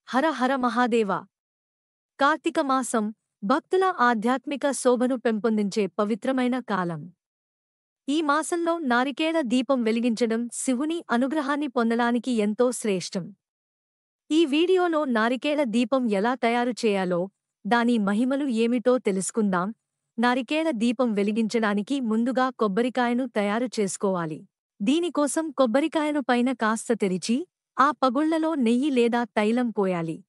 హర హర మహాదేవ. కార్తీక మాసం భక్తుల ఆధ్యాత్మిక శోభను పెంపొందించే పవిత్రమైన కాలం. ఈ మాసంలో నారికేళ దీపం వెలిగించడం శివుని అనుగ్రహాన్ని పొందడానికి ఎంతో శ్రేష్టం. ఈ వీడియోలో నారికేళ దీపం ఎలా తయారు చేయాలో, దాని మహిమలు ఏమిటో తెలుసుకుందాం. నారికేళ దీపం వెలిగించడానికి ముందుగా కొబ్బరికాయను తయారు చేసుకోవాలి. దీనికోసం కొబ్బరికాయను పైన కాస్త తెరిచి, ఆ పగుళ్లలో నెయ్యి లేదా తైలం పోయాలి.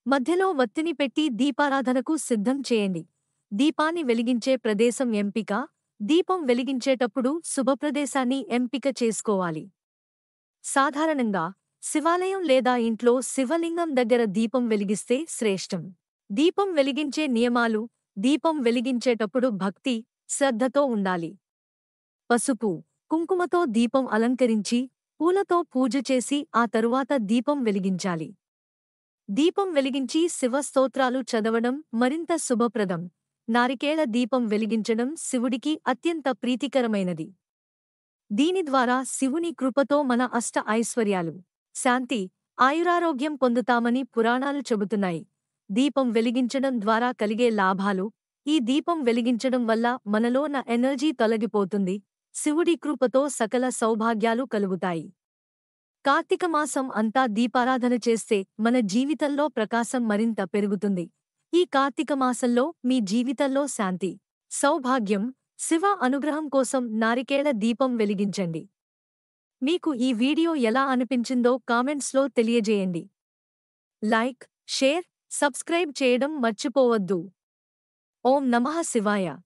మధ్యలో వత్తిని పెట్టి దీపారాధనకు సిద్ధం చేయండి. దీపాన్ని వెలిగించే ప్రదేశం ఎంపిక. దీపం వెలిగించేటప్పుడు శుభప్రదేశాన్ని ఎంపిక చేసుకోవాలి. సాధారణంగా శివాలయం లేదా ఇంట్లో శివలింగం దగ్గర దీపం వెలిగిస్తే శ్రేష్టం. దీపం వెలిగించే నియమాలు. దీపం వెలిగించేటప్పుడు భక్తి, శ్రద్ధతో ఉండాలి. పసుపు, కుంకుమతో దీపం అలంకరించి, పూలతో పూజ చేసి ఆ తరువాత దీపం వెలిగించాలి. దీపం వెలిగించి శివస్తోత్రాలు చదవడం మరింత శుభప్రదం. నారికేళ దీపం వెలిగించడం శివుడికి అత్యంత ప్రీతికరమైనది. దీని ద్వారా శివుని కృపతో మన అష్ట ఐశ్వర్యాలు, శాంతి, ఆయురారోగ్యం పొందుతామని పురాణాలు చెబుతున్నాయి. దీపం వెలిగించడం ద్వారా కలిగే లాభాలు. ఈ దీపం వెలిగించడం వల్ల మనలోన ఎనర్జీ తొలగిపోతుంది. శివుడి కృపతో సకల సౌభాగ్యాలు కలుగుతాయి. కార్తీక మాసం అంతా దీపారాధన చేస్తే మన జీవితంలో ప్రకాశం మరింత పెరుగుతుంది. ఈ కార్తీక మాసంలో మీ జీవితంలో శాంతి, సౌభాగ్యం, శివ అనుగ్రహం కోసం నారికేళ దీపం వెలిగించండి. మీకు ఈ వీడియో ఎలా అనిపించిందో కామెంట్స్లో తెలియజేయండి. లైక్, షేర్, సబ్స్క్రైబ్ చేయడం మర్చిపోవద్దు. ఓం నమః శివాయ.